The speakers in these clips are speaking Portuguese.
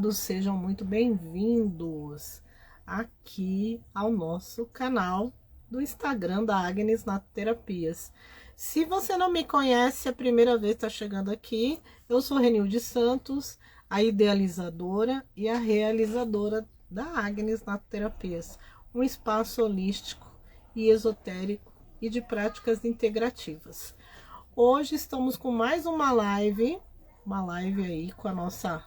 todos, sejam muito bem-vindos aqui ao nosso canal do Instagram da Agnes Natoterapias. Se você não me conhece, a primeira vez que está chegando aqui, eu sou Renilde Santos, a idealizadora e a realizadora da Agnes Natoterapias, um espaço holístico e esotérico e de práticas integrativas. Hoje estamos com mais uma live aí com a nossa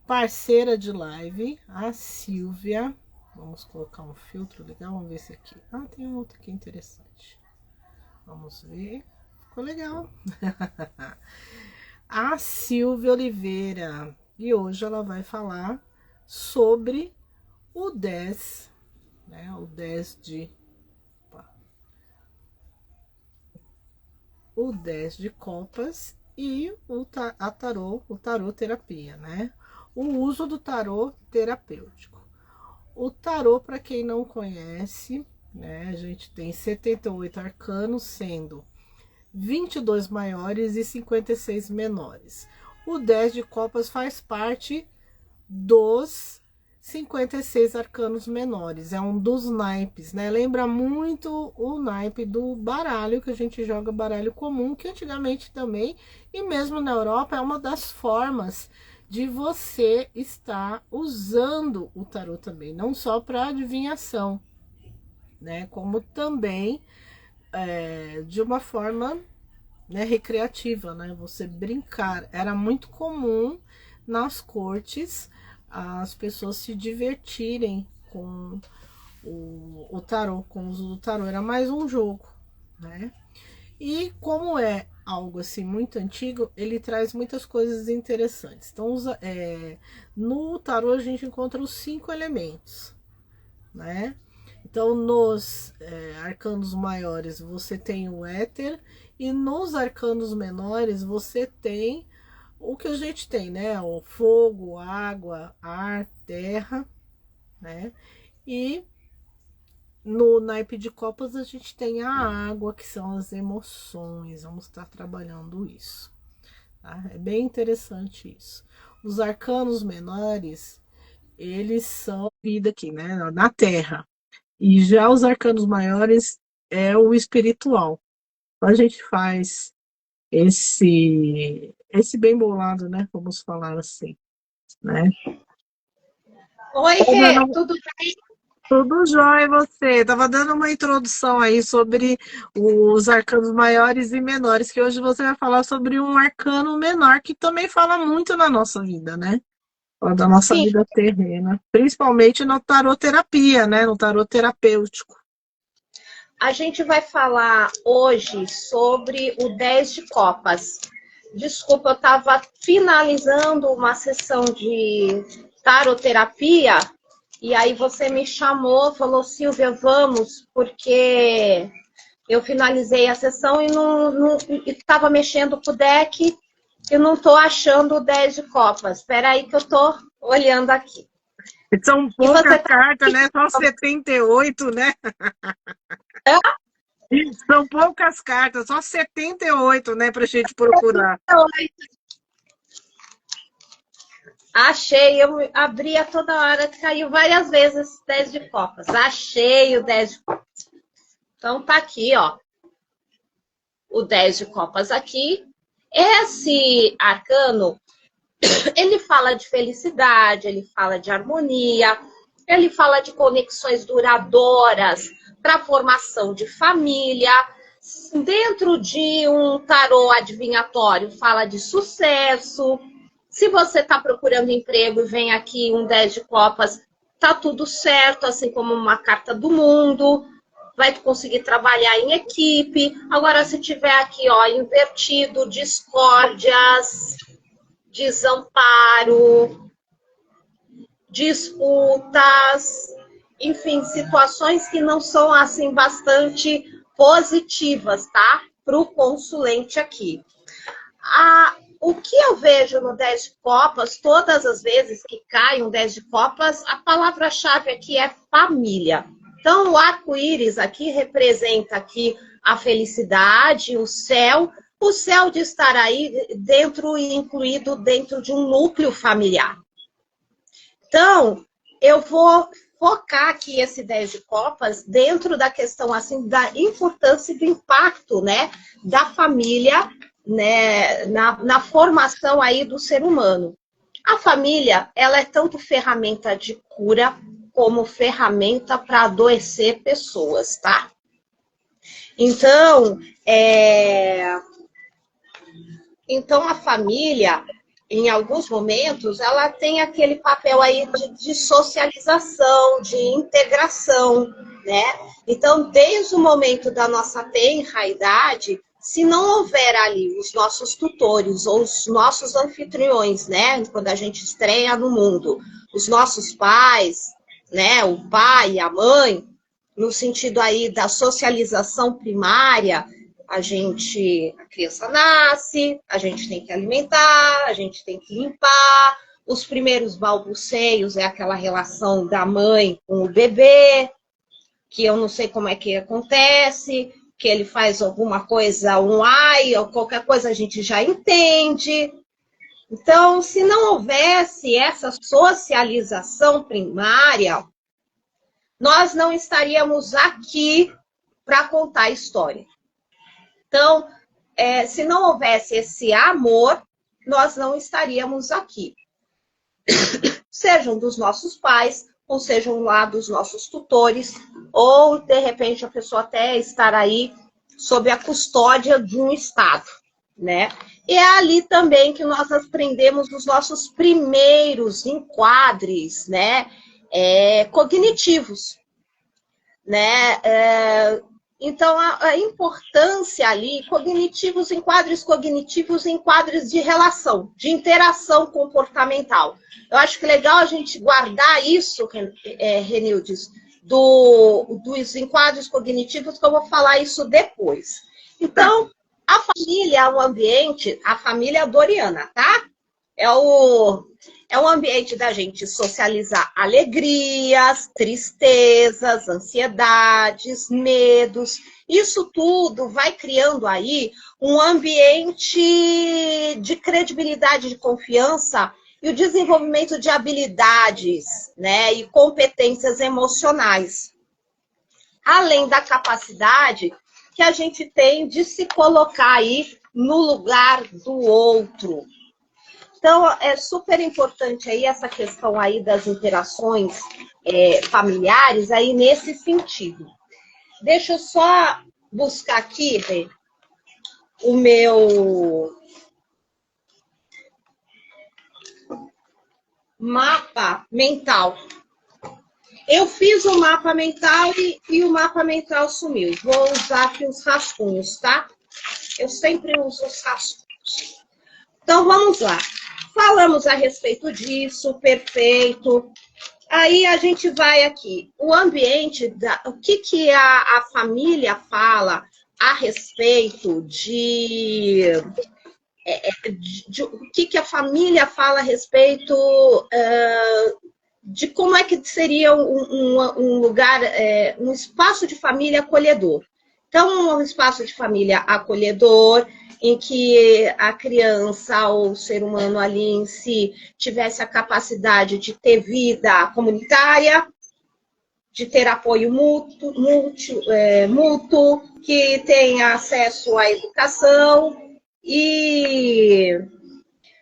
parceira de live, a Silvia. Vamos colocar um filtro legal, vamos ver esse aqui. Ah, tem um outro aqui interessante. Vamos ver, ficou legal. A Silvia Oliveira. E hoje ela vai falar sobre o 10, né? O 10 de... o 10 de copas e o tarô terapia, né? O uso do tarô terapêutico. O tarô, para quem não conhece, né? A gente tem 78 arcanos, sendo 22 maiores e 56 menores. O 10 de copas faz parte dos 56 arcanos menores, é um dos naipes, né? Lembra muito o naipe do baralho, que a gente joga baralho comum, que antigamente também, e mesmo na Europa, é uma das formas de você estar usando o tarô também, não só para adivinhação, né? Como também de uma forma, né, recreativa, né? Você brincar. Era muito comum nas cortes as pessoas se divertirem com o tarô, com o uso do tarô. Era mais um jogo, né? E como é algo assim muito antigo, ele traz muitas coisas interessantes. Então, no tarô a gente encontra os 5 elementos, né? Então, nos arcanos maiores você tem o éter, e nos arcanos menores você tem o que a gente tem, né? O fogo, água, ar, terra, né? E no naipe de copas a gente tem a água, que são as emoções. Vamos estar trabalhando isso, tá? É bem interessante isso. Os arcanos menores, eles são vida aqui, né? Na terra. E já os arcanos maiores é o espiritual. Então a gente faz esse bem bolado, né? Vamos falar assim, né? Oi, Rê, tudo bem? Tudo jóia, você. Tava dando uma introdução aí sobre os arcanos maiores e menores, que hoje você vai falar sobre um arcano menor, que também fala muito na nossa vida, né? Fala da nossa Sim, vida terrena, principalmente no tarot terapia, né? No tarot terapêutico. a gente vai falar hoje sobre o 10 de copas. Desculpa, eu estava finalizando uma sessão de taroterapia e aí você me chamou, falou, Silvia, vamos, porque eu finalizei a sessão e não estava mexendo com o deck e não estou achando o 10 de copas. Espera aí que eu estou olhando aqui. São E você poucas tá... cartas, né? Só 78, né? São poucas cartas, só 78, né, pra gente procurar. Achei, eu abria toda hora, caiu várias vezes 10 de copas. Achei o 10 de copas. Então tá aqui, ó. O 10 de copas aqui. Esse arcano, ele fala de felicidade, ele fala de harmonia, ele fala de conexões duradouras para a formação de família. Dentro de um tarô adivinhatório, fala de sucesso. Se você está procurando emprego e vem aqui um 10 de copas, tá tudo certo, assim como uma carta do mundo, vai conseguir trabalhar em equipe. Agora, se tiver aqui, ó, invertido, discórdias, desamparo, disputas, enfim, situações que não são, assim, bastante positivas, tá? Para o consulente aqui. O que eu vejo no 10 de copas, todas as vezes que cai um 10 de copas, a palavra-chave aqui é família. Então, o arco-íris aqui representa aqui a felicidade, o céu de estar aí dentro e incluído dentro de um núcleo familiar. Então, eu vou focar aqui esse 10 de copas dentro da questão assim da importância e do impacto, né, da família, né, na formação aí do ser humano. A família, ela é tanto ferramenta de cura como ferramenta para adoecer pessoas, tá? Então, então, a família, em alguns momentos, ela tem aquele papel aí de socialização, de integração, né? Então, desde o momento da nossa tenra idade, se não houver ali os nossos tutores ou os nossos anfitriões, né? Quando a gente estreia no mundo, os nossos pais, né? O pai, a mãe, no sentido aí da socialização primária, a criança nasce, a gente tem que alimentar, a gente tem que limpar. Os primeiros balbuceios é aquela relação da mãe com o bebê, que eu não sei como é que acontece, que ele faz alguma coisa, um ai, ou qualquer coisa a gente já entende. Então, se não houvesse essa socialização primária, nós não estaríamos aqui para contar a história. Então, se não houvesse esse amor, nós não estaríamos aqui. Sejam dos nossos pais, ou sejam lá dos nossos tutores, ou, de repente, a pessoa até estar aí sob a custódia de um Estado, né? E é ali também que nós aprendemos os nossos primeiros enquadres, né? Cognitivos, né? Então, a importância ali, enquadros cognitivos, enquadros de relação, de interação comportamental. Eu acho que é legal a gente guardar isso, Renildes, dos enquadros cognitivos, que eu vou falar isso depois. Então, a família é um ambiente, a família doriana, tá? É um ambiente da gente socializar alegrias, tristezas, ansiedades, medos. Isso tudo vai criando aí um ambiente de credibilidade, de confiança e o desenvolvimento de habilidades, né, e competências emocionais. Além da capacidade que a gente tem de se colocar aí no lugar do outro. Então, é super importante aí essa questão aí das interações familiares aí nesse sentido. Deixa eu só buscar aqui, Rê, o meu mapa mental. Eu fiz o mapa mental e o mapa mental sumiu. Vou usar aqui os rascunhos, tá? Eu sempre uso os rascunhos. Então, vamos lá. Falamos a respeito disso, perfeito. Aí a gente vai aqui. O ambiente, o que a família fala a respeito o que a família fala a respeito de como é que seria um lugar, um espaço de família acolhedor. Então, um espaço de família acolhedor, em que a criança ou o ser humano ali em si tivesse a capacidade de ter vida comunitária, de ter apoio mútuo, que tenha acesso à educação e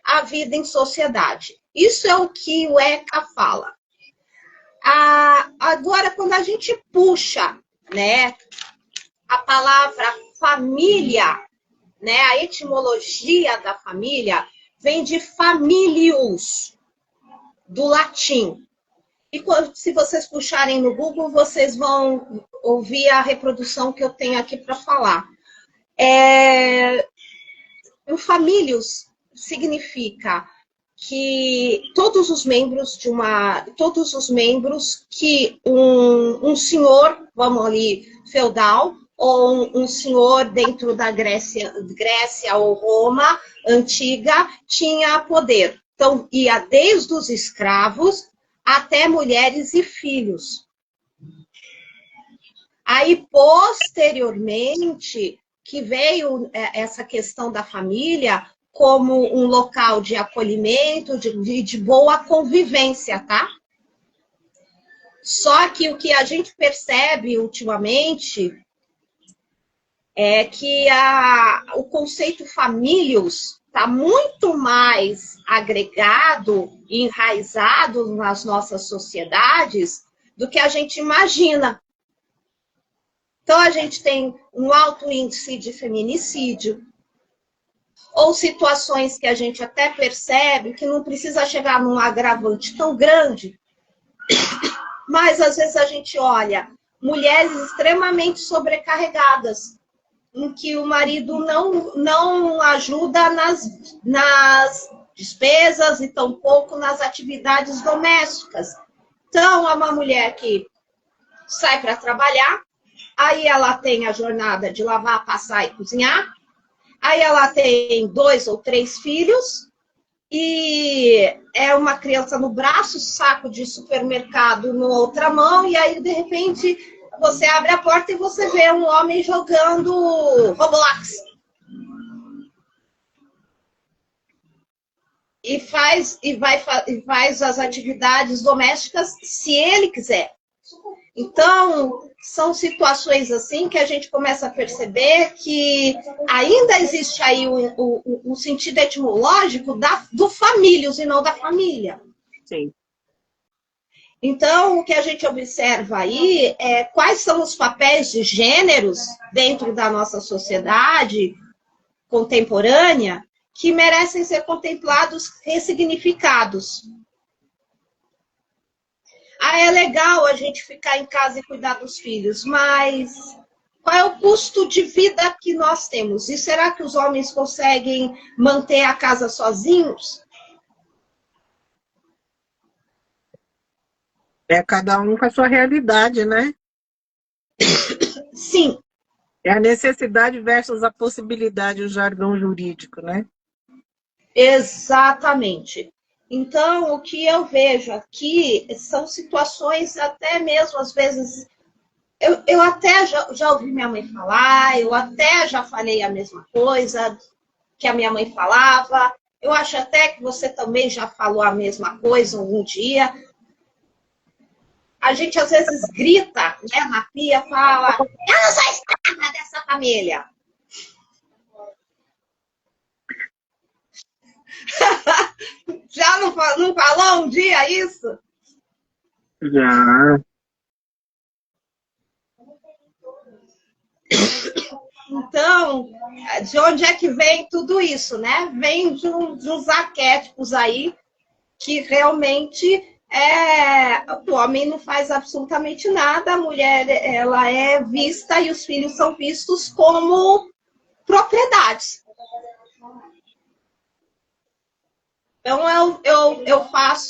à vida em sociedade. Isso é o que o ECA fala. Agora, quando a gente puxa, né, a palavra família, né, a etimologia da família vem de familius, do latim. E se vocês puxarem no Google, vocês vão ouvir a reprodução que eu tenho aqui para falar. O familius significa que todos os membros que um senhor, vamos ali, feudal, ou um senhor dentro da Grécia ou Roma antiga, tinha poder. Então, ia desde os escravos até mulheres e filhos. Aí, posteriormente, que veio essa questão da família, como um local de acolhimento, de boa convivência, tá? Só que o que a gente percebe ultimamente é que o conceito famílios está muito mais agregado e enraizado nas nossas sociedades do que a gente imagina. Então, a gente tem um alto índice de feminicídio, ou situações que a gente até percebe que não precisa chegar num agravante tão grande, mas às vezes a gente olha mulheres extremamente sobrecarregadas, em que o marido não ajuda nas despesas e tampouco nas atividades domésticas. Então, é uma mulher que sai para trabalhar, aí ela tem a jornada de lavar, passar e cozinhar, aí ela tem 2 ou 3 filhos, e é uma criança no braço, saco de supermercado na outra mão, e aí, de repente, você abre a porta e você vê um homem jogando Roblox. E faz as atividades domésticas se ele quiser. Então, são situações assim que a gente começa a perceber que ainda existe aí o sentido etimológico do famílios e não da família. Sim. Então, o que a gente observa aí é quais são os papéis de gêneros dentro da nossa sociedade contemporânea que merecem ser contemplados, ressignificados. É legal a gente ficar em casa e cuidar dos filhos, mas qual é o custo de vida que nós temos? E será que os homens conseguem manter a casa sozinhos? É cada um com a sua realidade, né? Sim. É a necessidade versus a possibilidade, o jargão jurídico, né? Exatamente. Então, o que eu vejo aqui são situações até mesmo, às vezes, eu até já ouvi minha mãe falar, eu até já falei a mesma coisa que a minha mãe falava, eu acho até que você também já falou a mesma coisa um dia. A gente, às vezes, grita, né, na pia, fala, eu não sou escrava dessa família. Já não falou um dia isso? Já. Então, de onde é que vem tudo isso, né? Vem de uns arquétipos aí que realmente o homem não faz absolutamente nada, a mulher ela é vista e os filhos são vistos como propriedades. Então,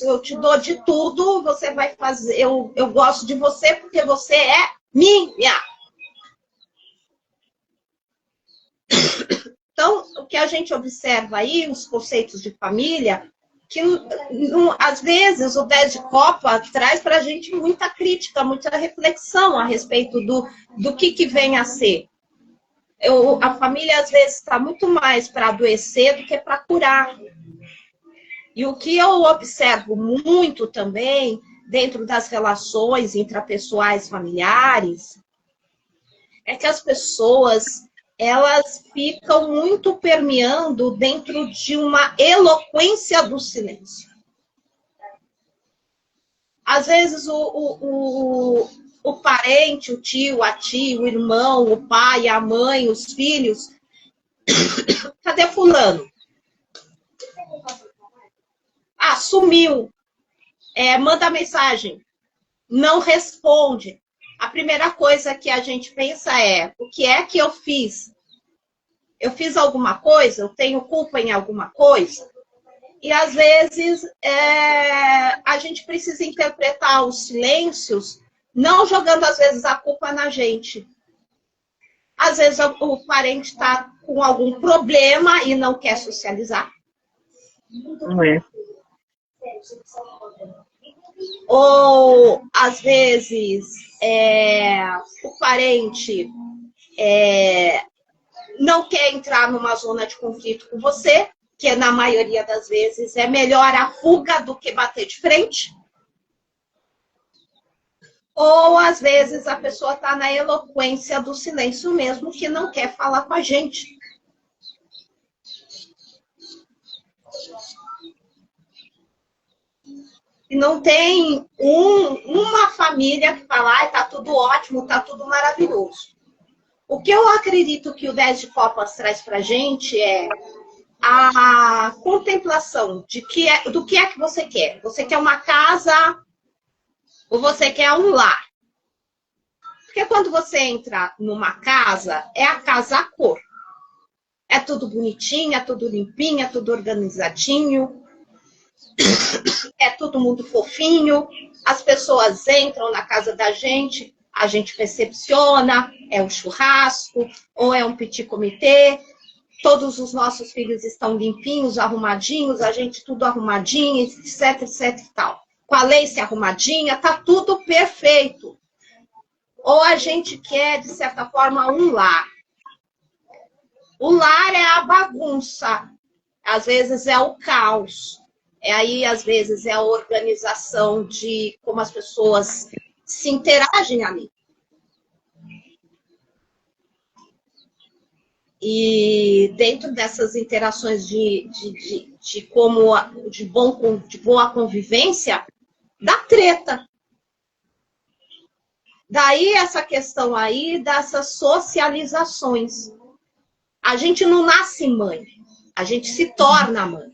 eu te dou de tudo, você vai fazer, eu gosto de você porque você é minha. Então, o que a gente observa aí, os conceitos de família, que às vezes o 10 de Copa traz para a gente muita crítica, muita reflexão a respeito do que vem a ser. A família, às vezes, está muito mais para adoecer do que para curar. E o que eu observo muito também, dentro das relações intrapessoais familiares, é que as pessoas, elas ficam muito permeando dentro de uma eloquência do silêncio. Às vezes, o parente, o tio, a tia, o irmão, o pai, a mãe, os filhos, cadê fulano? Sumiu. Manda mensagem. Não responde. A primeira coisa que a gente pensa é, o que é que eu fiz? Eu fiz alguma coisa? Eu tenho culpa em alguma coisa? E, às vezes, a gente precisa interpretar os silêncios, não jogando, às vezes, a culpa na gente. Às vezes, o parente está com algum problema e não quer socializar. Não é. Ou, às vezes, o parente não quer entrar numa zona de conflito com você, porque na maioria das vezes é melhor a fuga do que bater de frente. Ou, às vezes, a pessoa está na eloquência do silêncio mesmo, que não quer falar com a gente. E não tem uma família que fala, ai, tá tudo ótimo, tá tudo maravilhoso. O que eu acredito que o 10 de Copas traz pra gente é a contemplação do que é que você quer. Você quer uma casa ou você quer um lar? Porque quando você entra numa casa, é a casa à cor. É tudo bonitinho, é tudo limpinho, é tudo organizadinho. É todo mundo fofinho. As pessoas entram na casa da gente, a gente recepciona, é um churrasco, ou é um petit comité. Todos os nossos filhos estão limpinhos, arrumadinhos, a gente tudo arrumadinho, etc, etc e tal. Com a Leice arrumadinha, tá tudo perfeito. Ou a gente quer, de certa forma, um lar. O lar é a bagunça. Às vezes é o caos. Aí, às vezes, é a organização de como as pessoas se interagem ali. E dentro dessas interações de boa convivência, dá treta. Daí essa questão aí dessas socializações. A gente não nasce mãe, a gente se torna mãe.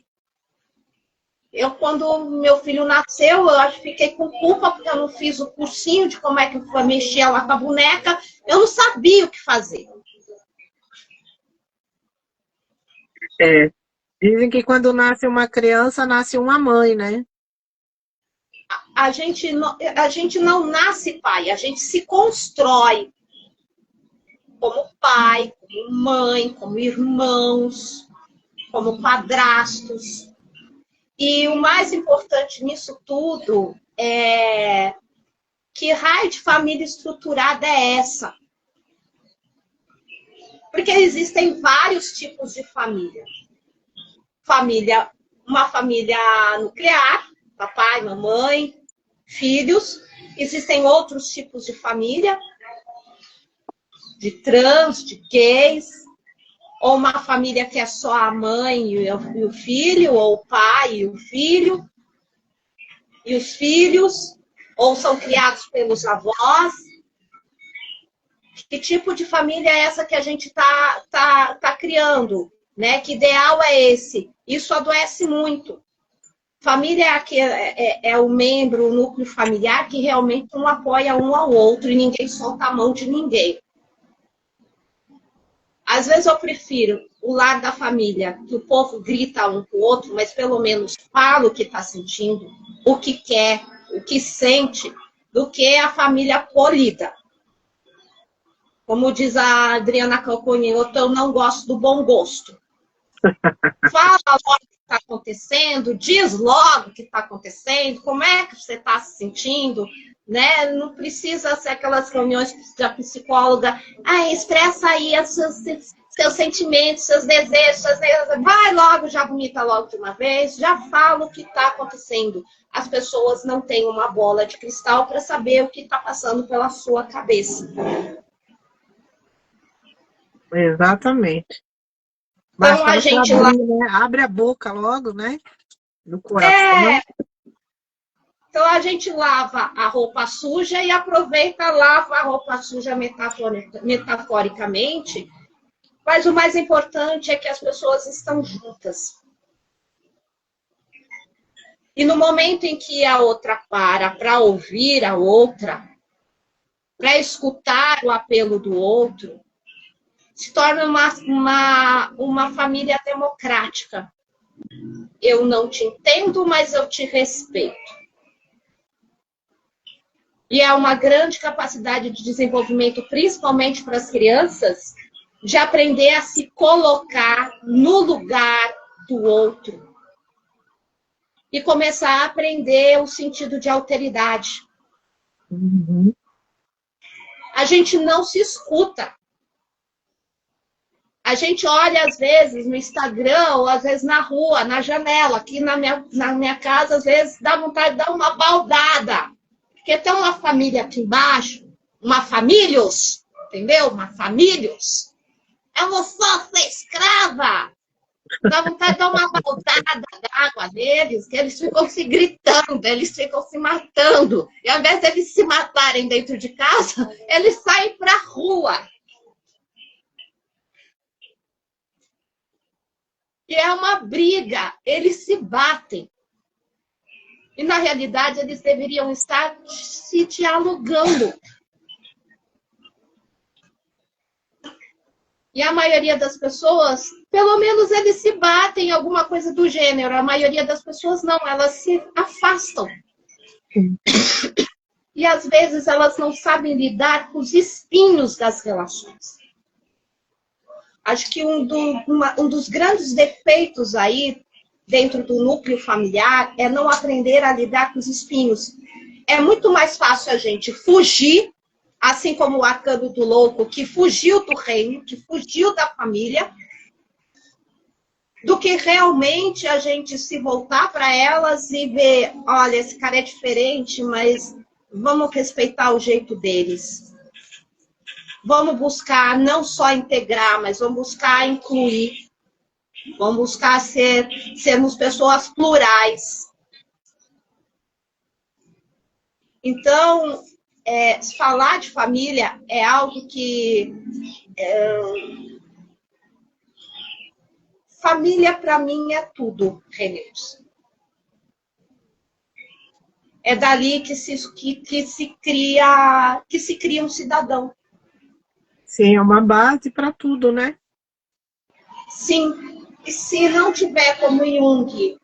Eu, quando meu filho nasceu, eu fiquei com culpa porque eu não fiz o cursinho de como é que eu mexia lá com a boneca. Eu não sabia o que fazer. Dizem que quando nasce uma criança, nasce uma mãe, né? A gente não nasce pai, a gente se constrói como pai, como mãe, como irmãos, como padrastos. E o mais importante nisso tudo é que raio de família estruturada é essa? Porque existem vários tipos de família. Uma família nuclear, papai, mamãe, filhos. Existem outros tipos de família, de trans, de gays, ou uma família que é só a mãe e o filho, ou o pai e o filho, e os filhos, ou são criados pelos avós. Que tipo de família é essa que a gente tá criando? Né? Que ideal é esse? Isso adoece muito. Família é o membro, o núcleo familiar que realmente um apoia um ao outro e ninguém solta a mão de ninguém. Às vezes eu prefiro o lar da família, que o povo grita um com o outro, mas pelo menos fala o que está sentindo, o que quer, o que sente, do que a família polida. Como diz a Adriana Calcanhoto, eu não gosto do bom gosto. Fala logo o que está acontecendo, diz logo o que está acontecendo, como é que você está se sentindo, né? Não precisa ser aquelas reuniões da psicóloga, expressa aí os seus sentimentos, seus desejos, vai logo, já vomita logo de uma vez, já fala o que está acontecendo. As pessoas não têm uma bola de cristal para saber o que está passando pela sua cabeça. Exatamente. Então a gente abrir, né? Abre a boca logo, né? No coração. Então a gente lava a roupa suja e aproveita, lava a roupa suja metaforicamente. Mas o mais importante é que as pessoas estão juntas. E no momento em que a outra para ouvir a outra, para escutar o apelo do outro, se torna uma família democrática. Eu não te entendo, mas eu te respeito. E é uma grande capacidade de desenvolvimento, principalmente para as crianças, de aprender a se colocar no lugar do outro. E começar a aprender o sentido de alteridade. A gente não se escuta. A gente olha, às vezes, no Instagram, ou às vezes na rua, na janela. Aqui na minha casa, às vezes, dá vontade de dar uma baldada. Porque tem uma família aqui embaixo, uma famílios, entendeu? Uma famílios. Eu não sou sua escrava. Dá vontade de dar uma baldada d'água neles, que eles ficam se gritando, eles ficam se matando. E ao invés de eles se matarem dentro de casa, eles saem para a rua. E é uma briga, eles se batem. E, na realidade, eles deveriam estar se dialogando. E a maioria das pessoas, pelo menos eles se batem, alguma coisa do gênero. A maioria das pessoas não, elas se afastam. E, às vezes, elas não sabem lidar com os espinhos das relações. Acho que um dos grandes defeitos aí, dentro do núcleo familiar, é não aprender a lidar com os espinhos. É muito mais fácil a gente fugir, assim como o Arcano do Louco, que fugiu do reino, que fugiu da família, do que realmente a gente se voltar para elas e ver, olha, esse cara é diferente, mas vamos respeitar o jeito deles. Vamos buscar não só integrar, mas vamos buscar incluir. Vamos buscar sermos pessoas plurais. Então, falar de família é algo que... família, para mim, é tudo, Renilson. É dali que se cria um cidadão. Sim, é uma base para tudo, né? Sim. E se não tiver como Jung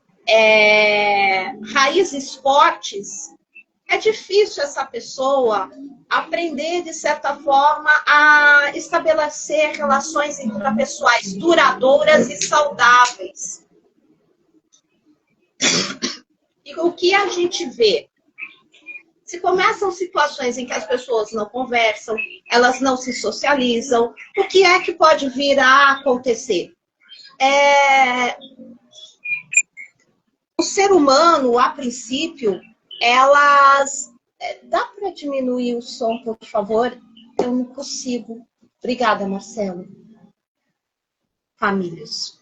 raízes fortes, é difícil essa pessoa aprender, de certa forma, a estabelecer relações intrapessoais duradouras e saudáveis. E o que a gente vê? Se começam situações em que as pessoas não conversam, elas não se socializam, o que é que pode vir a acontecer? O ser humano, a princípio, elas... Dá para diminuir o som, por favor? Eu não consigo. Obrigada, Marcelo. Famílias.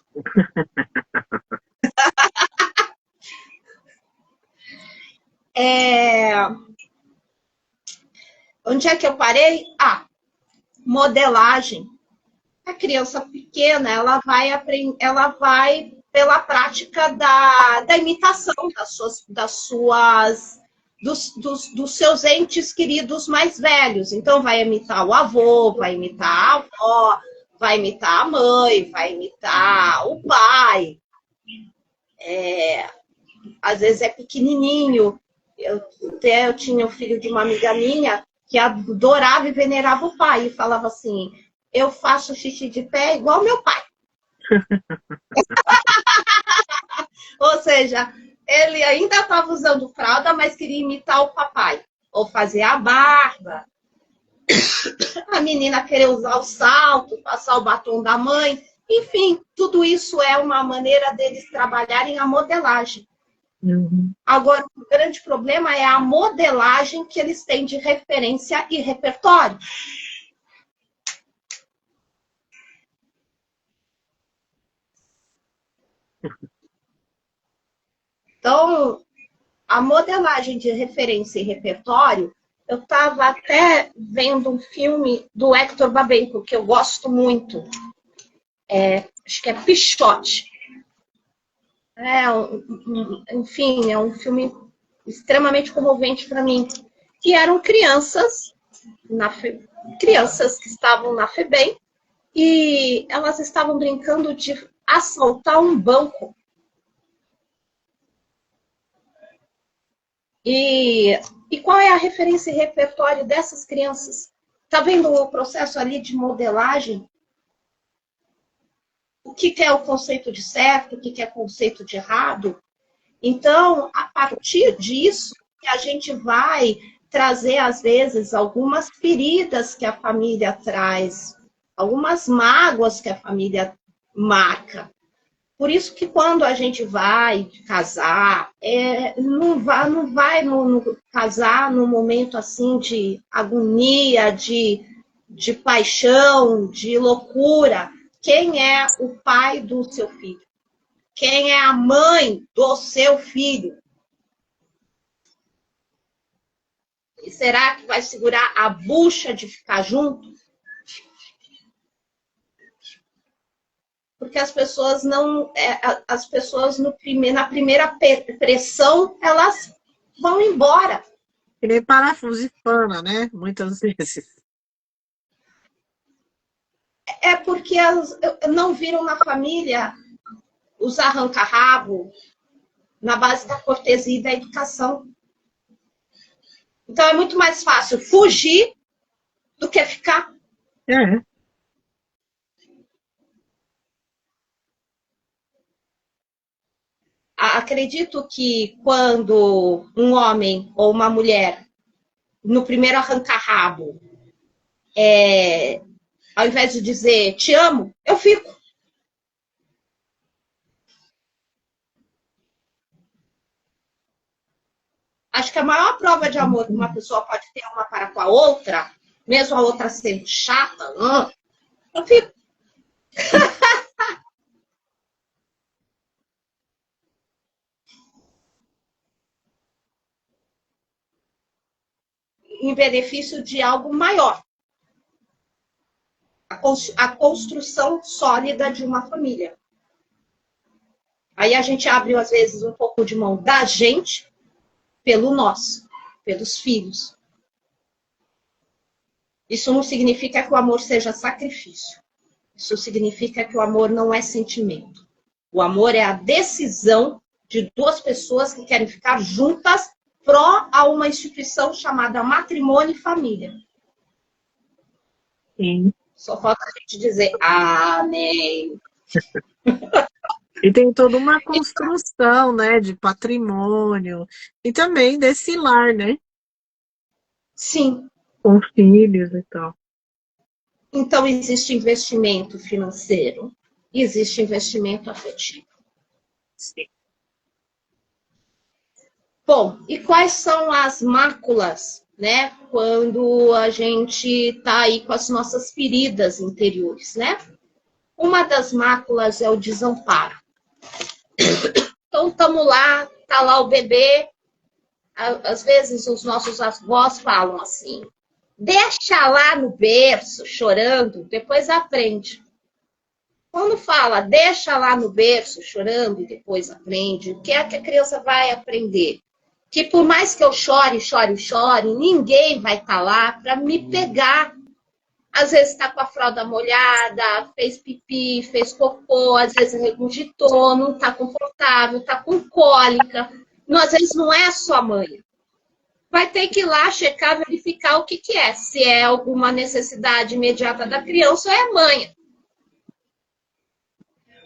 Onde é que eu parei? Modelagem. A criança pequena, ela vai pela prática da imitação dos seus entes queridos mais velhos. Então, vai imitar o avô, vai imitar a avó, vai imitar a mãe, vai imitar o pai. Às vezes é pequenininho. Eu tinha um filho de uma amiga minha que adorava e venerava o pai. E falava assim, eu faço xixi de pé igual meu pai. Ou seja, ele ainda estava usando fralda, mas queria imitar o papai. Ou fazer a barba. A menina querer usar o salto, passar o batom da mãe. Enfim, tudo isso é uma maneira deles trabalharem a modelagem. Uhum. Agora, o grande problema é a modelagem que eles têm de referência e repertório. Então, a modelagem de referência e repertório, eu estava até vendo um filme do Hector Babenco, que eu gosto muito. Acho que é Pichote. Enfim, é um filme extremamente comovente para mim. Que eram crianças que estavam na FEBEM e elas estavam brincando de assaltar um banco. E qual é a referência e repertório dessas crianças? Está vendo o processo ali de modelagem? O que é o conceito de certo, o que é o conceito de errado? Então, a partir disso, a gente vai trazer, às vezes, algumas feridas que a família traz algumas mágoas que a família marca. Por isso que quando a gente vai casar, não vai casar num momento assim de agonia, de paixão, de loucura. Quem é o pai do seu filho? Quem é a mãe do seu filho? E será que vai segurar a bucha de ficar junto? Porque as pessoas não, as pessoas na primeira pressão, elas vão embora. Que nem parafuso de pano, né? Muitas vezes. É porque elas não viram na família os arranca-rabo na base da cortesia e da educação. Então é muito mais fácil fugir do que ficar. É. Acredito que quando um homem ou uma mulher, no primeiro arranca-rabo, ao invés de dizer te amo, eu fico. Acho que a maior prova de amor que uma pessoa pode ter uma para com a outra, mesmo a outra sendo chata, eu fico. Em benefício de algo maior. A construção sólida de uma família. Aí a gente abre, às vezes, um pouco de mão da gente pelo nós, pelos filhos. Isso não significa que o amor seja sacrifício. Isso significa que o amor não é sentimento. O amor é a decisão de duas pessoas que querem ficar juntas pró a uma instituição chamada matrimônio e família. Sim. Só falta a gente dizer amém. E tem toda uma construção, né, de patrimônio e também desse lar, né, Sim. com filhos e tal. Então, existe investimento financeiro, existe investimento afetivo. Sim. Bom, e quais são as máculas, né, quando a gente está aí com as nossas feridas interiores, né? Uma das máculas é o desamparo. Então, estamos lá, tá lá o bebê. Às vezes, os nossos avós falam assim, deixa lá no berço, chorando, depois aprende. Quando fala, deixa lá no berço, chorando, e depois aprende, o que é que a criança vai aprender? Que por mais que eu chore, chore, chore, ninguém vai estar lá para me pegar. Às vezes está com a fralda molhada, fez pipi, fez cocô, às vezes regurgitou, não está confortável, está com cólica. Não, às vezes não é só a mãe. Vai ter que ir lá checar, verificar o que é. Se é alguma necessidade imediata da criança ou é a mãe.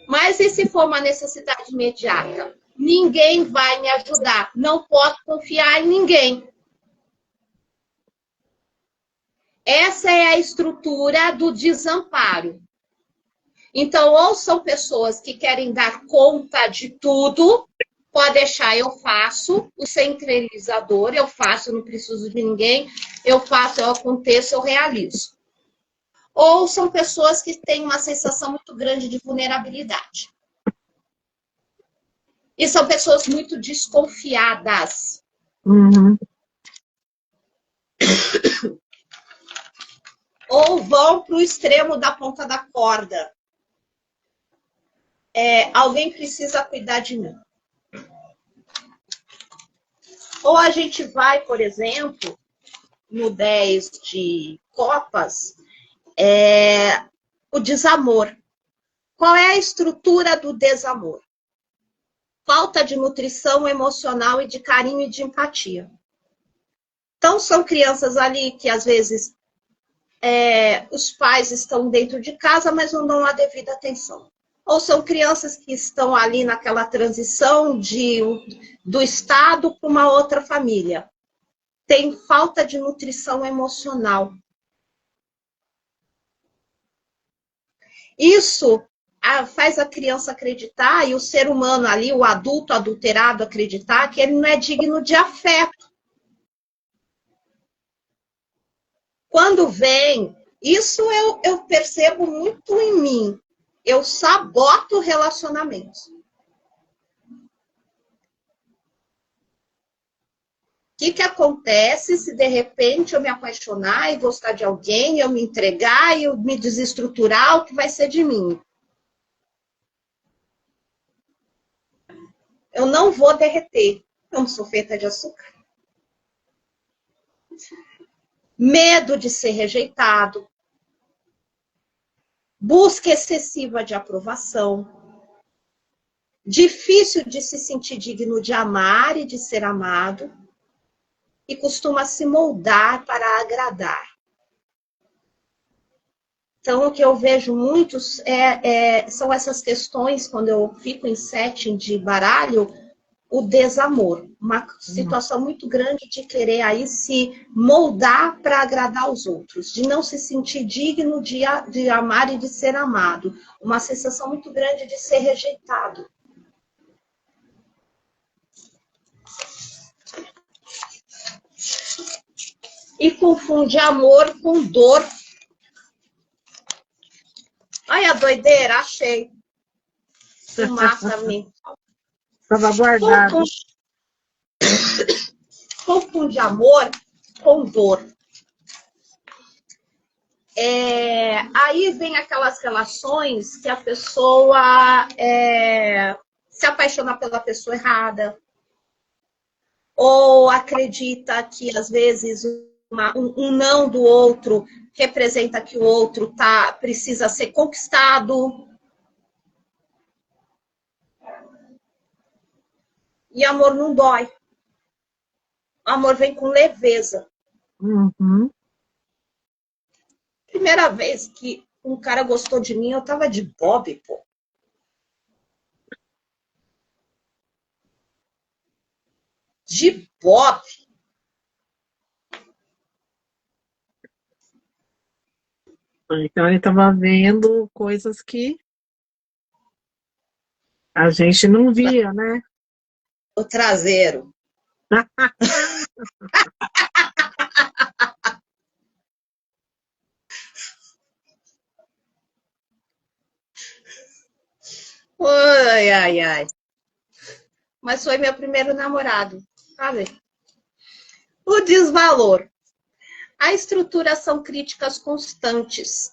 Mas e se for uma necessidade imediata? Ninguém vai me ajudar. Não posso confiar em ninguém. Essa é a estrutura do desamparo. Então, ou são pessoas que querem dar conta de tudo, pode deixar, eu faço, o centralizador, eu faço, eu não preciso de ninguém, eu faço, eu aconteço, eu realizo. Ou são pessoas que têm uma sensação muito grande de vulnerabilidade. E são pessoas muito desconfiadas. Uhum. Ou vão para o extremo da ponta da corda. Alguém precisa cuidar de mim. Ou a gente vai, por exemplo, no 10 de copas, o desamor. Qual é a estrutura do desamor? Falta de nutrição emocional e de carinho e de empatia. Então, são crianças ali que, às vezes, os pais estão dentro de casa, mas não dão a devida atenção. Ou são crianças que estão ali naquela transição do Estado para uma outra família. Tem falta de nutrição emocional. Isso faz a criança acreditar e o ser humano ali, o adulto adulterado, acreditar que ele não é digno de afeto. Quando vem, isso eu percebo muito em mim. Eu saboto relacionamentos. O que acontece se de repente eu me apaixonar e gostar de alguém, eu me entregar e eu me desestruturar, o que vai ser de mim? Eu não vou derreter. Eu não sou feita de açúcar. Medo de ser rejeitado. Busca excessiva de aprovação. Difícil de se sentir digno de amar e de ser amado. E costuma se moldar para agradar. Então, o que eu vejo muitos são essas questões, quando eu fico em setting de baralho, o desamor. Uma situação muito grande de querer aí se moldar para agradar os outros, de não se sentir digno de amar e de ser amado. Uma sensação muito grande de ser rejeitado. E confunde amor com dor. Olha a doideira, achei. Fumaça mental. Estava guardado. Confunde amor com dor. Aí vem aquelas relações que a pessoa se apaixona pela pessoa errada. Ou acredita que, às vezes, um não do outro representa que o outro precisa ser conquistado. E amor não dói. O amor vem com leveza. Uhum. Primeira vez que um cara gostou de mim, eu tava de bob, pô. De bob. Então ele estava vendo coisas que a gente não via, né? O traseiro. Ai, ai, ai. Mas foi meu primeiro namorado, sabe? O desvalor. A estrutura são críticas constantes.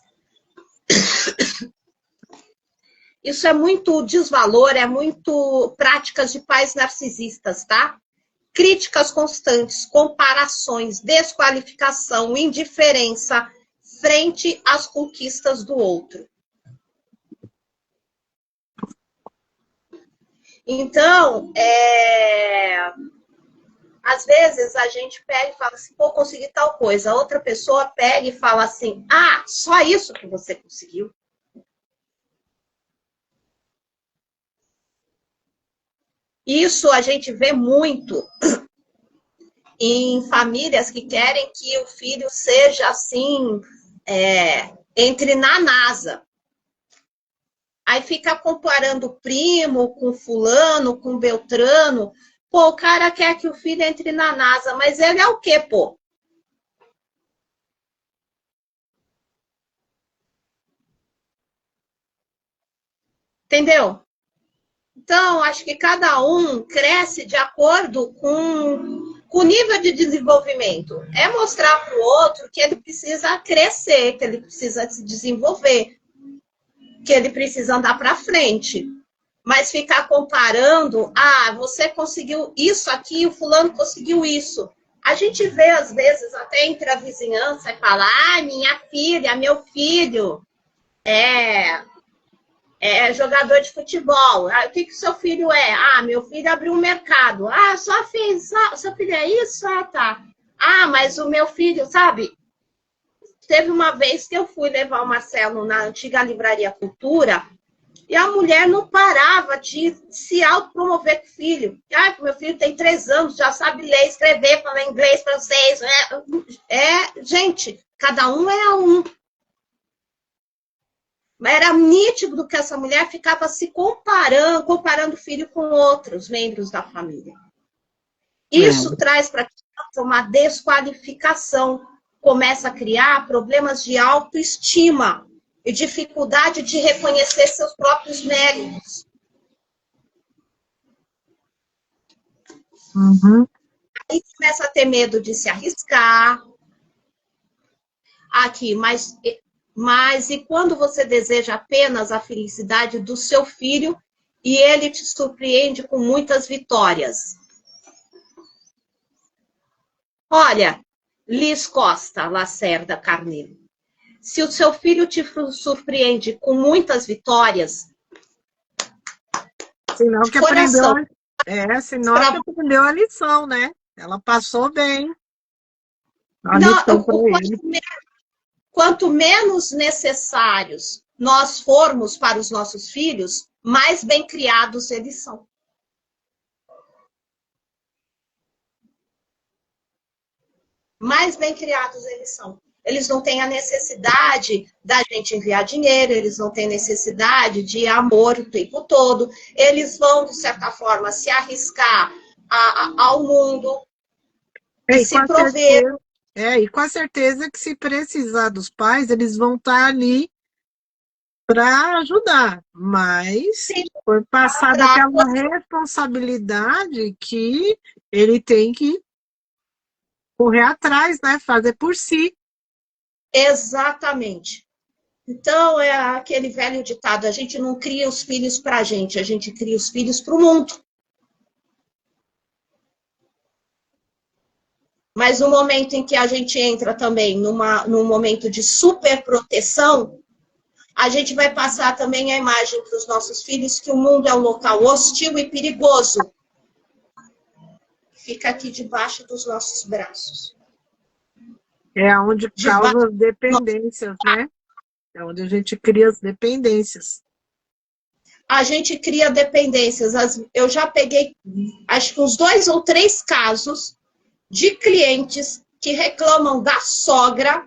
Isso é muito desvalor, é muito práticas de pais narcisistas, tá? Críticas constantes, comparações, desqualificação, indiferença frente às conquistas do outro. Então, às vezes a gente pega e fala assim, pô, consegui tal coisa. A outra pessoa pega e fala assim, ah, só isso que você conseguiu? Isso a gente vê muito em famílias que querem que o filho seja assim, entre na NASA. Aí fica comparando o primo com fulano, com Beltrano. Pô, o cara quer que o filho entre na NASA, mas ele é o quê, pô? Entendeu? Então, acho que cada um cresce de acordo com o nível de desenvolvimento. É mostrar para o outro que ele precisa crescer, que ele precisa se desenvolver, que ele precisa andar para frente. Mas ficar comparando, ah, você conseguiu isso aqui, o fulano conseguiu isso. A gente vê, às vezes, até entre a vizinhança e fala, ah, minha filha, meu filho é jogador de futebol. Ah, o que seu filho é? Ah, meu filho abriu um mercado. Ah, seu filho é isso? Ah, tá. Ah, mas o meu filho, sabe? Teve uma vez que eu fui levar o Marcelo na antiga Livraria Cultura e a mulher não parava de se autopromover com o filho. Ah, meu filho tem 3 anos, já sabe ler, escrever, falar inglês, francês. Gente, cada um é um. Era nítido que essa mulher ficava se comparando o filho com outros membros da família. Isso traz para a criança uma desqualificação, começa a criar problemas de autoestima e dificuldade de reconhecer seus próprios méritos. Uhum. Aí começa a ter medo de se arriscar. Aqui, mas e quando você deseja apenas a felicidade do seu filho e ele te surpreende com muitas vitórias? Olha, Liz Costa Lacerda Carneiro, se o seu filho te surpreende com muitas vitórias, Senão que aprendeu, senão que aprendeu a lição, né? Ela passou bem. Quanto menos necessários nós formos para os nossos filhos, mais bem criados eles são. Mais bem criados eles são. Eles não têm a necessidade da gente enviar dinheiro, eles não têm necessidade de amor o tempo todo, eles vão, de certa forma, se arriscar ao mundo e se prover. E com a certeza que se precisar dos pais, eles vão estar ali para ajudar, mas foi passada aquela responsabilidade que ele tem que correr atrás, né? Fazer por si. Exatamente. Então, é aquele velho ditado, a gente não cria os filhos para a gente cria os filhos para o mundo. Mas no momento em que a gente entra também num momento de superproteção, a gente vai passar também a imagem para os nossos filhos que o mundo é um local hostil e perigoso. Fica aqui debaixo dos nossos braços. É onde causa as dependências, né? É onde a gente cria as dependências. A gente cria dependências. Eu já peguei, acho que uns 2 ou 3 casos de clientes que reclamam da sogra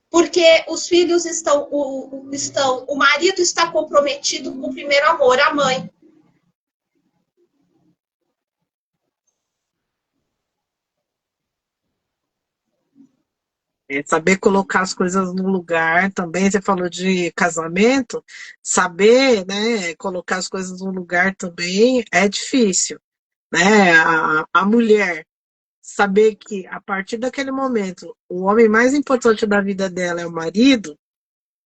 porque os filhos o marido está comprometido com o primeiro amor, a mãe. Saber colocar as coisas no lugar também, você falou de casamento, saber, né, colocar as coisas no lugar também é difícil, né? A mulher saber que a partir daquele momento o homem mais importante da vida dela é o marido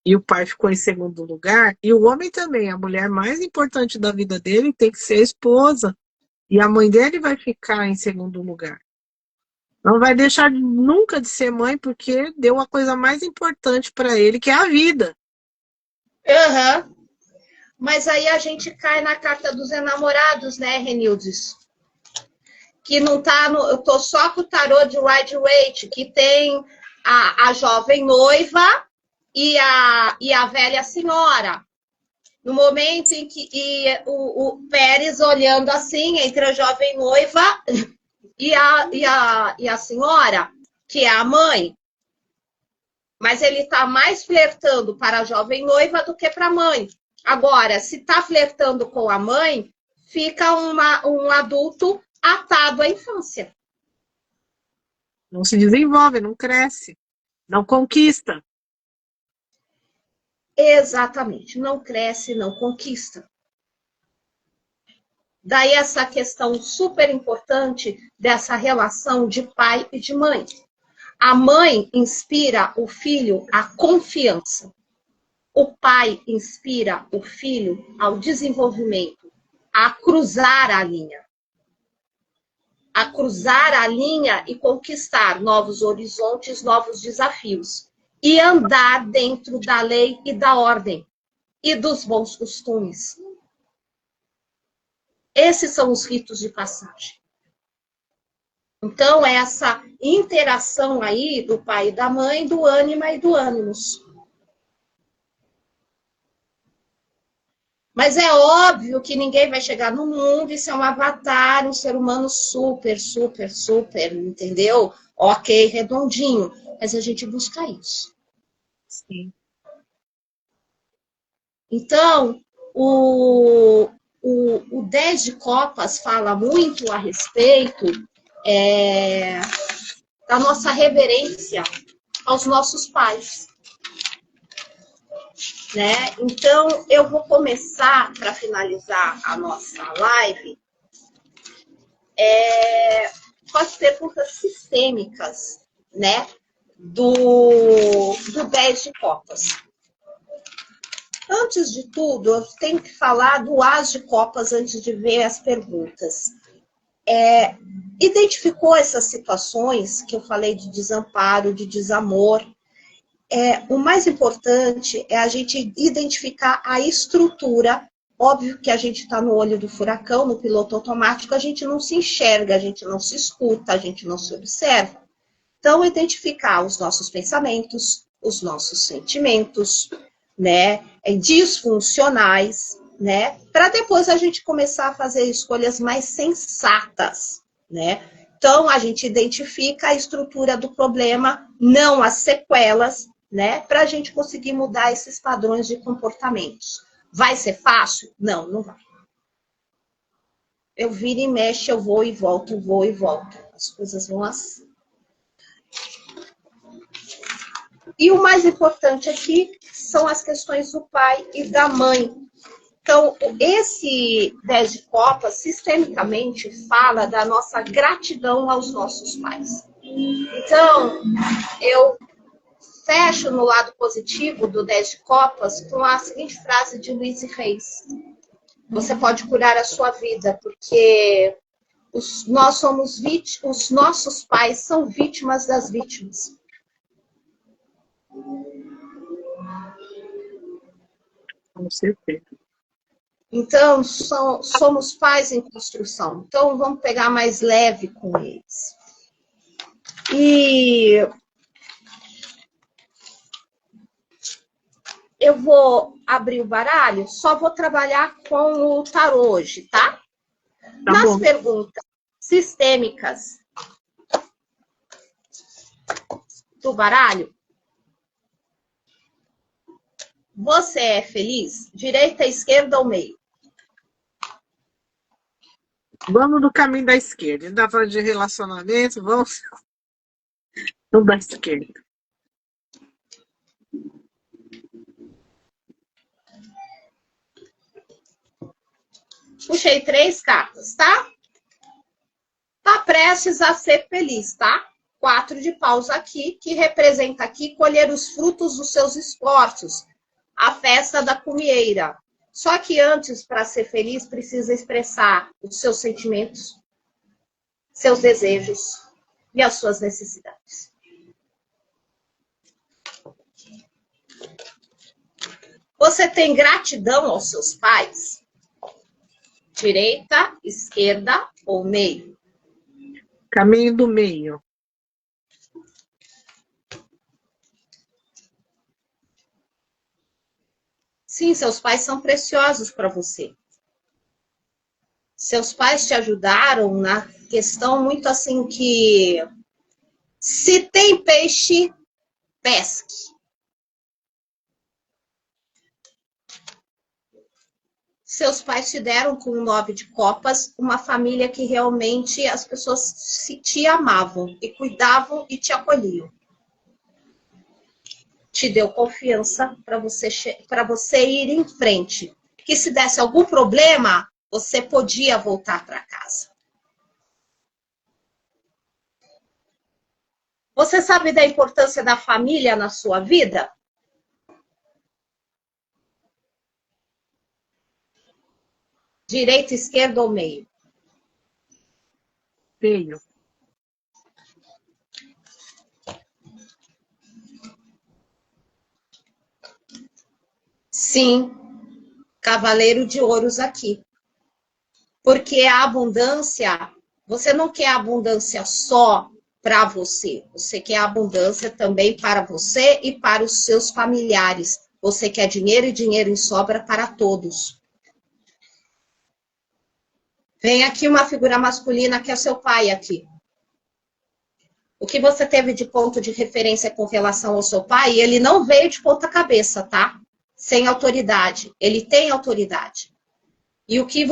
e o pai ficou em segundo lugar, e o homem também, a mulher mais importante da vida dele tem que ser a esposa, e a mãe dele vai ficar em segundo lugar. Não vai deixar nunca de ser mãe porque deu a coisa mais importante para ele, que é a vida. Uhum. Mas aí a gente cai na carta dos enamorados, né, Renildes? Que não tá no. Eu tô só com o tarô de Rider-Waite, que tem a jovem noiva e a velha senhora. No momento em que o Pérez olhando assim entre a jovem noiva e a senhora, que é a mãe, mas ele está mais flertando para a jovem noiva do que para a mãe. Agora, se está flertando com a mãe, fica um adulto atado à infância. Não se desenvolve, não cresce, não conquista. Exatamente, não cresce, não conquista. Daí essa questão super importante dessa relação de pai e de mãe. A mãe inspira o filho à confiança. O pai inspira o filho ao desenvolvimento, a cruzar a linha. A cruzar a linha e conquistar novos horizontes, novos desafios. E andar dentro da lei e da ordem e dos bons costumes. Esses são os ritos de passagem. Então, é essa interação aí do pai e da mãe, do ânima e do ânimos. Mas é óbvio que ninguém vai chegar no mundo e ser um avatar, um ser humano super, super, super, entendeu? Ok, redondinho. Mas a gente busca isso. Sim. Então, o 10 de copas fala muito a respeito da nossa reverência aos nossos pais, né? Então, eu vou começar, para finalizar a nossa live, com as perguntas sistêmicas, né? Do 10 de copas. Antes de tudo, eu tenho que falar do as de copas antes de ver as perguntas. Identificou essas situações que eu falei de desamparo, de desamor. O mais importante é a gente identificar a estrutura. Óbvio que a gente está no olho do furacão, no piloto automático, a gente não se enxerga, a gente não se escuta, a gente não se observa. Então, identificar os nossos pensamentos, os nossos sentimentos, né, disfuncionais, né, para depois a gente começar a fazer escolhas mais sensatas, né. Então, a gente identifica a estrutura do problema, não as sequelas, né, para a gente conseguir mudar esses padrões de comportamentos. Vai ser fácil? Não, não vai. Eu viro e mexo, eu vou e volto, vou e volto. As coisas vão assim. E o mais importante aqui são as questões do pai e da mãe. Então, esse 10 de copas, sistemicamente, fala da nossa gratidão aos nossos pais. Então, eu fecho no lado positivo do 10 de copas com a seguinte frase de Luiz Reis. Você pode curar a sua vida, porque nós somos vítimas, os nossos pais são vítimas das vítimas. Com certeza. Então, somos pais em construção. Então, vamos pegar mais leve com eles. E eu vou abrir o baralho, só vou trabalhar com o tarô hoje, tá? Nas perguntas sistêmicas do baralho, você é feliz? Direita, esquerda ou meio? Vamos no caminho da esquerda. Ainda falando de relacionamento, vamos no da esquerda. Puxei 3 cartas, tá? Tá prestes a ser feliz, tá? 4 de paus aqui, que representa aqui colher os frutos dos seus esforços. A festa da comieira. Só que antes, para ser feliz, precisa expressar os seus sentimentos, seus desejos e as suas necessidades. Você tem gratidão aos seus pais? Direita, esquerda ou meio? Caminho do meio. Sim, seus pais são preciosos para você. Seus pais te ajudaram na questão muito assim que se tem peixe, pesque. Seus pais te deram com o 9 de copas uma família que realmente as pessoas te amavam e cuidavam e te acolhiam. Te deu confiança para você ir em frente. Que se desse algum problema, você podia voltar para casa. Você sabe da importância da família na sua vida? Direita, esquerda ou meio? Meio. Sim, cavaleiro de ouros aqui. Porque a abundância, você não quer abundância só para você. Você quer abundância também para você e para os seus familiares. Você quer dinheiro e dinheiro em sobra para todos. Vem aqui uma figura masculina que é seu pai aqui. O que você teve de ponto de referência com relação ao seu pai, ele não veio de ponta cabeça, tá? sem autoridade. Ele tem autoridade. E o que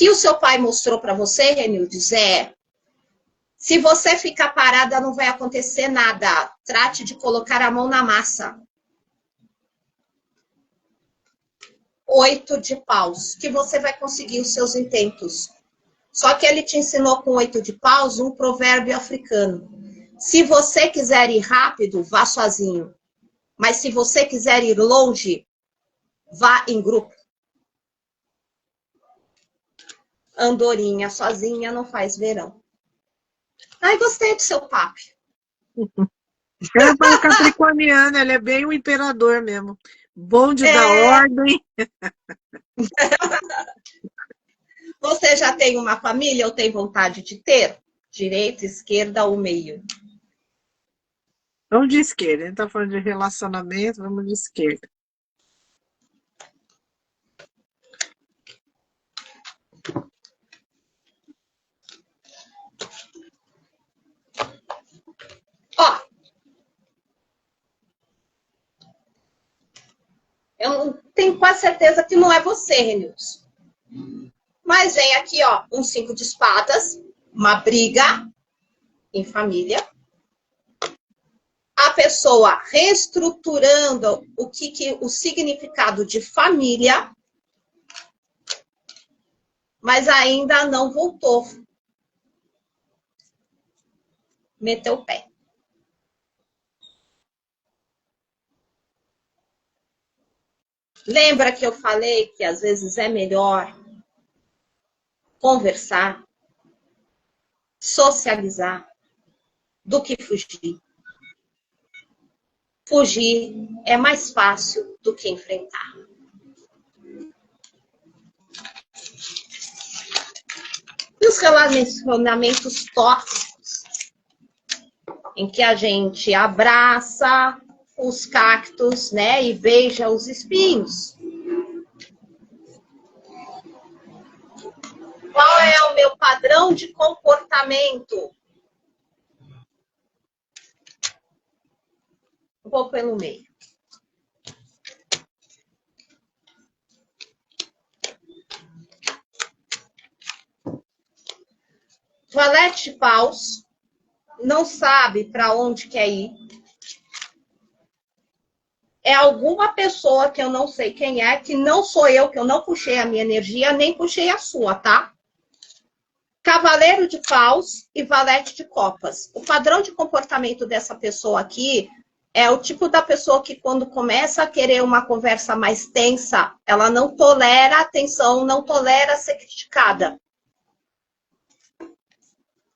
o seu pai mostrou para você, Renildes, é: se você ficar parada, não vai acontecer nada. Trate de colocar a mão na massa. 8 de paus, que você vai conseguir os seus intentos. Só que ele te ensinou com 8 de paus um provérbio africano. Se você quiser ir rápido, vá sozinho. Mas se você quiser ir longe, vá em grupo. Andorinha sozinha não faz verão. Ai, gostei do seu papo. É para capricorniano, ele é bem o imperador mesmo. Bom de dar ordem. Você já tem uma família ou tem vontade de ter? Direita, esquerda ou meio? Vamos de esquerda. A gente tá falando de relacionamento, vamos de esquerda. Ó, eu não tenho quase certeza que não é você, Renilson. Mas vem aqui, ó, um 5 de espadas, uma briga em família. A pessoa reestruturando o significado de família, mas ainda não voltou. Meteu o pé. Lembra que eu falei que às vezes é melhor conversar, socializar, do que fugir. Fugir é mais fácil do que enfrentar. E os relacionamentos tóxicos, em que a gente abraça os cactos, né, e beija os espinhos. Qual é o meu padrão de comportamento? Vou pelo meio. Valete de paus, não sabe para onde quer ir. É alguma pessoa que eu não sei quem é, que não sou eu, que eu não puxei a minha energia, nem puxei a sua, tá? Cavaleiro de paus e valete de copas. O padrão de comportamento dessa pessoa aqui é o tipo da pessoa que, quando começa a querer uma conversa mais tensa, ela não tolera atenção, não tolera ser criticada.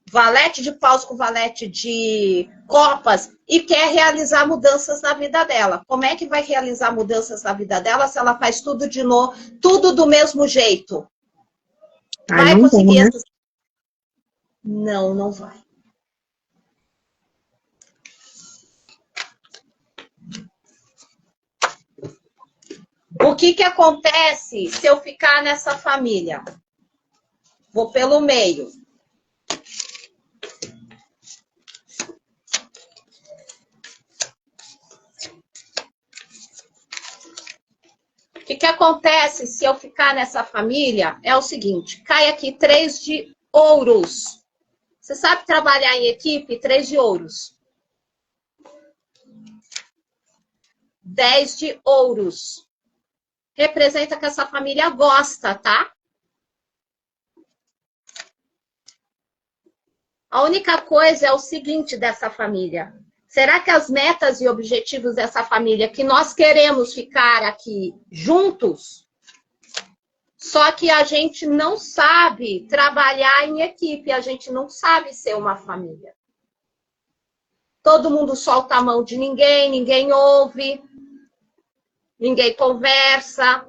Valete de paus com valete de copas e quer realizar mudanças na vida dela. Como é que vai realizar mudanças na vida dela se ela faz tudo de novo, tudo do mesmo jeito? Vai conseguir essas... Não, não vai. O que acontece se eu ficar nessa família? Vou pelo meio. O que acontece se eu ficar nessa família é o seguinte: cai aqui 3 de ouros. Você sabe trabalhar em equipe? 3 de ouros. 10 de ouros. Representa que essa família gosta, tá? A única coisa é o seguinte dessa família. Será que as metas e objetivos dessa família, que nós queremos ficar aqui juntos, só que a gente não sabe trabalhar em equipe, a gente não sabe ser uma família. Todo mundo solta a mão de ninguém, ninguém ouve, ninguém conversa.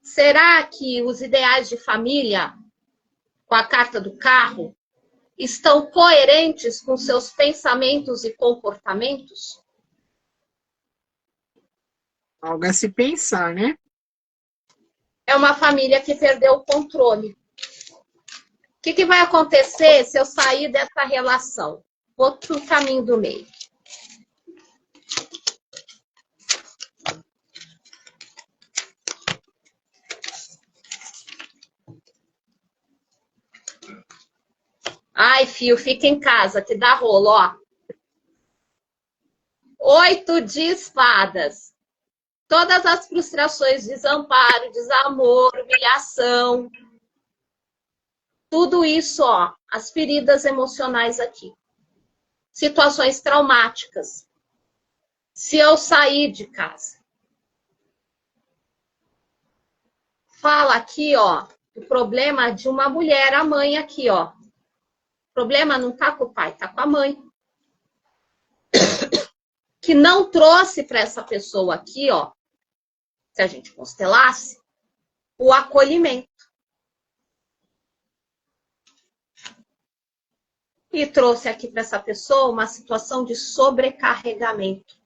Será que os ideais de família, com a carta do carro, estão coerentes com seus pensamentos e comportamentos? Algo a se pensar, né? É uma família que perdeu o controle. O que vai acontecer se eu sair dessa relação? Vou para o caminho do meio. Ai, filho, fica em casa, que dá rolo, ó. 8 de espadas. Todas as frustrações, desamparo, desamor, humilhação. Tudo isso, ó. As feridas emocionais aqui. Situações traumáticas. Se eu sair de casa. Fala aqui, ó. O problema de uma mulher, a mãe aqui, ó. O problema não tá com o pai, tá com a mãe. Que não trouxe para essa pessoa aqui, ó, se a gente constelasse, o acolhimento. E trouxe aqui para essa pessoa uma situação de sobrecarregamento.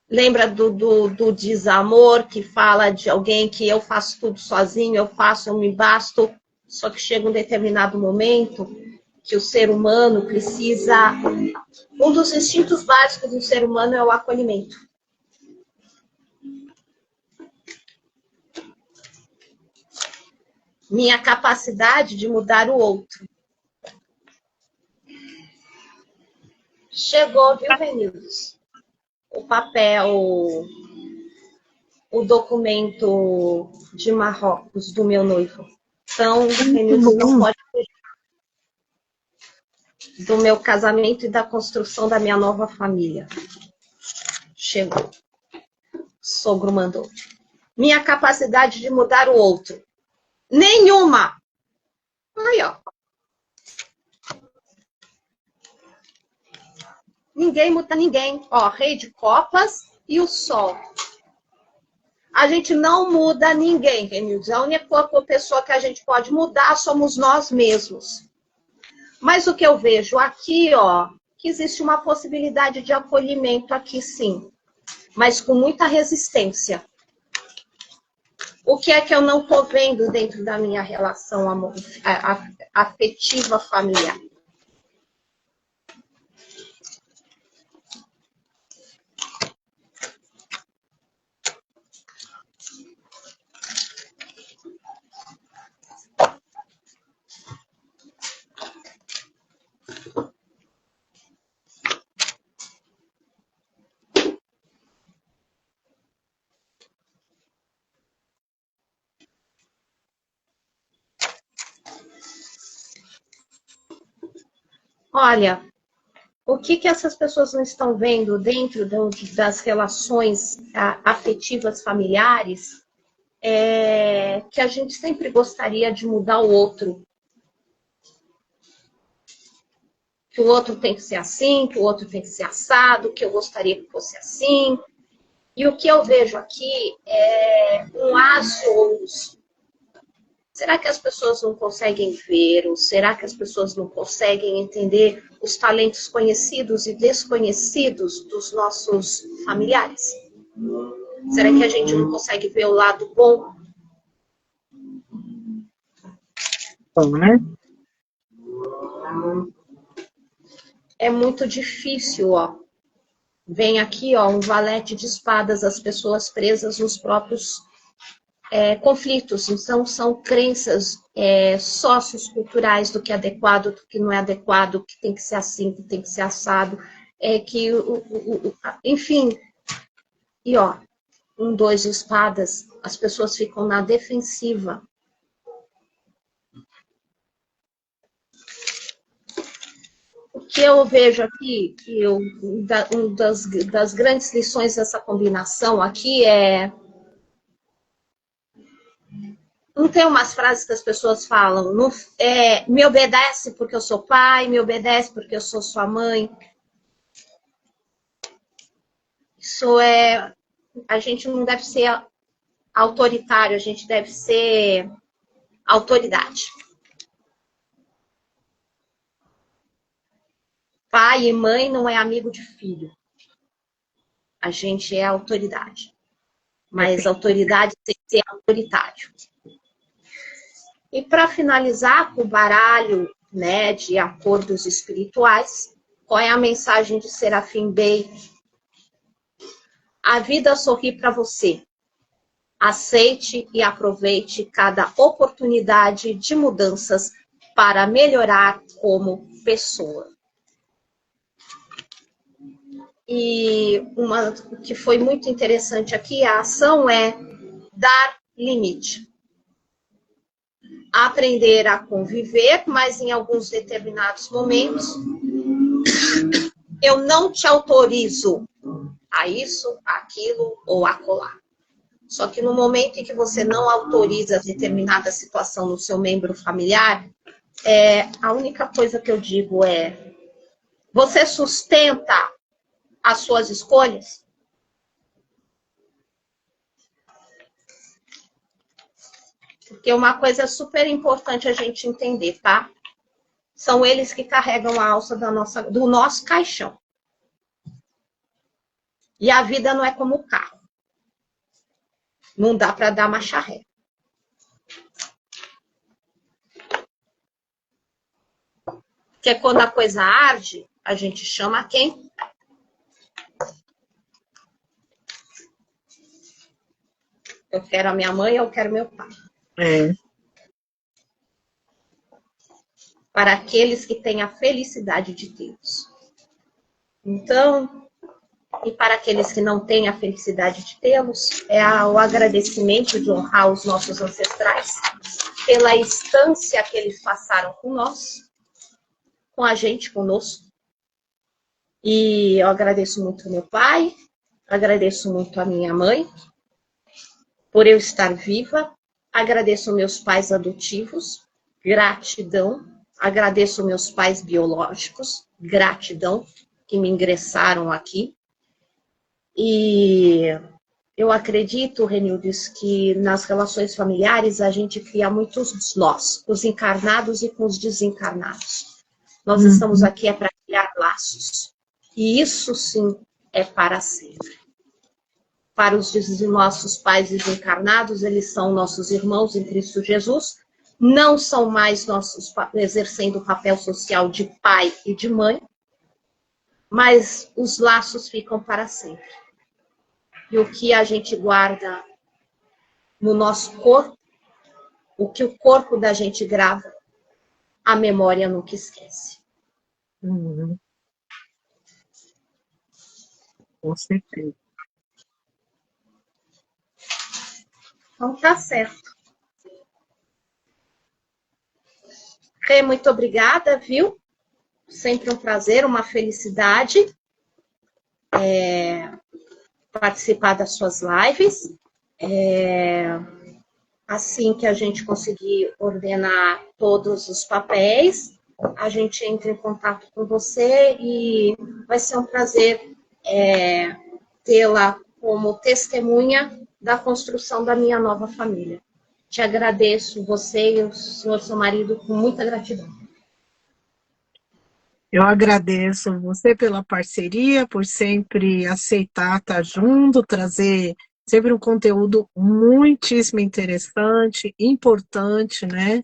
Lembra do desamor, que fala de alguém que eu faço tudo sozinho, eu me basto, só que chega um determinado momento que o ser humano precisa... Um dos instintos básicos do ser humano é o acolhimento. Minha capacidade de mudar o outro. Chegou, viu, Renildos? O papel, o documento de Marrocos do meu noivo. Então, Renildos não pode fugir do meu casamento e da construção da minha nova família. Chegou. Sogro mandou. Minha capacidade de mudar o outro. Nenhuma. Aí, ó. Ninguém muda ninguém. Ó, Rei de Copas e o Sol. A gente não muda ninguém, Renildes. A única pessoa que a gente pode mudar somos nós mesmos. Mas o que eu vejo aqui, ó, que existe uma possibilidade de acolhimento aqui, sim. Mas com muita resistência. O que é que eu não estou vendo dentro da minha relação afetiva familiar? Olha, o que essas pessoas não estão vendo dentro das relações afetivas familiares é que a gente sempre gostaria de mudar o outro. Que o outro tem que ser assim, que o outro tem que ser assado, que eu gostaria que fosse assim. E o que eu vejo aqui é um aço. Será que as pessoas não conseguem ver? Ou será que as pessoas não conseguem entender os talentos conhecidos e desconhecidos dos nossos familiares? Será que a gente não consegue ver o lado bom? Bom, né? É muito difícil, ó. Vem aqui, ó, um valete de espadas, as pessoas presas nos próprios conflitos. Então, são crenças socioculturais do que é adequado, do que não é adequado, que tem que ser assim, que tem que ser assado. Enfim. E, ó, 2 de espadas, as pessoas ficam na defensiva. O que eu vejo aqui, que uma das grandes lições dessa combinação aqui é... Não tem umas frases que as pessoas falam, me obedece porque eu sou pai, me obedece porque eu sou sua mãe. Isso é... A gente não deve ser autoritário, a gente deve ser autoridade. Pai e mãe não é amigo de filho. A gente é autoridade. Mas autoridade tem que ser autoritário. E para finalizar com o baralho, né, de acordos espirituais, qual é a mensagem de Serafim Bey? A vida sorri para você. Aceite e aproveite cada oportunidade de mudanças para melhorar como pessoa. E uma que foi muito interessante aqui, a ação é dar limite. Aprender a conviver, mas em alguns determinados momentos, eu não te autorizo a isso, aquilo ou acolá. Só que no momento em que você não autoriza determinada situação no seu membro familiar, a única coisa que eu digo é: você sustenta as suas escolhas? Porque uma coisa super importante a gente entender, tá? São eles que carregam a alça do nosso caixão. E a vida não é como o carro. Não dá para dar marcha ré. Porque quando a coisa arde, a gente chama quem? Eu quero a minha mãe, eu quero meu pai. Para aqueles que têm a felicidade de tê-los. Então, e para aqueles que não têm a felicidade de tê-los, o agradecimento de honrar os nossos ancestrais pela instância que eles passaram com nós, com a gente, conosco. E eu agradeço muito ao meu pai, agradeço muito a minha mãe, por eu estar viva, agradeço meus pais adotivos, gratidão, agradeço meus pais biológicos, gratidão, que me ingressaram aqui. E eu acredito, Renildes, que nas relações familiares a gente cria muitos nós, os encarnados e com os desencarnados. Nós estamos aqui para criar laços. E isso sim é para sempre. Para os nossos pais desencarnados, eles são nossos irmãos em Cristo Jesus, não são mais exercendo o papel social de pai e de mãe, mas os laços ficam para sempre. E o que a gente guarda no nosso corpo, o que o corpo da gente grava, a memória nunca esquece. Com certeza. Então tá certo. Rê, muito obrigada, viu? Sempre um prazer, uma felicidade participar das suas lives. Assim que a gente conseguir ordenar todos os papéis, a gente entra em contato com você e vai ser um prazer tê-la como testemunha da construção da minha nova família. Te agradeço, você e o senhor, seu marido, com muita gratidão. Eu agradeço você pela parceria, por sempre aceitar estar junto, trazer sempre um conteúdo muitíssimo interessante, importante, né?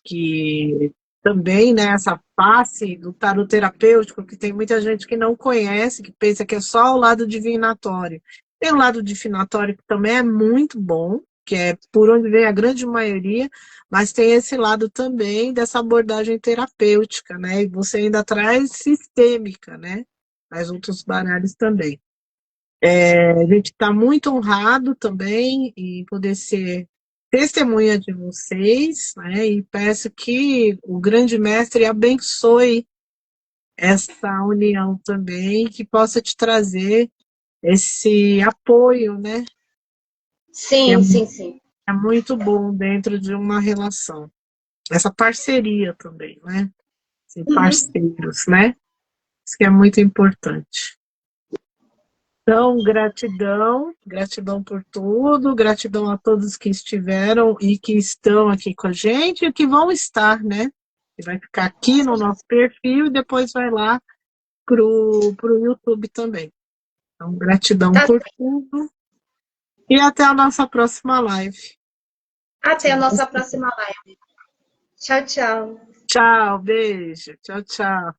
Que também, né, essa face do tarot terapêutico, que tem muita gente que não conhece, que pensa que é só o lado divinatório. Tem o lado divinatório que também é muito bom, que é por onde vem a grande maioria, mas tem esse lado também dessa abordagem terapêutica, né? E você ainda traz sistêmica, né? Mas outros baralhos também. A gente está muito honrado também em poder ser testemunha de vocês, né? E peço que o grande mestre abençoe essa união também, que possa te trazer esse apoio, né? Sim, sim, sim. É muito bom dentro de uma relação. Essa parceria também, né? Ser parceiros, né? Isso que é muito importante. Então, gratidão por tudo, gratidão a todos que estiveram e que estão aqui com a gente e que vão estar, né? Que vai ficar aqui no nosso perfil e depois vai lá pro YouTube também. Então, gratidão por tudo e até a nossa próxima live. Até a nossa próxima live. Tchau, tchau. Tchau, beijo. Tchau, tchau.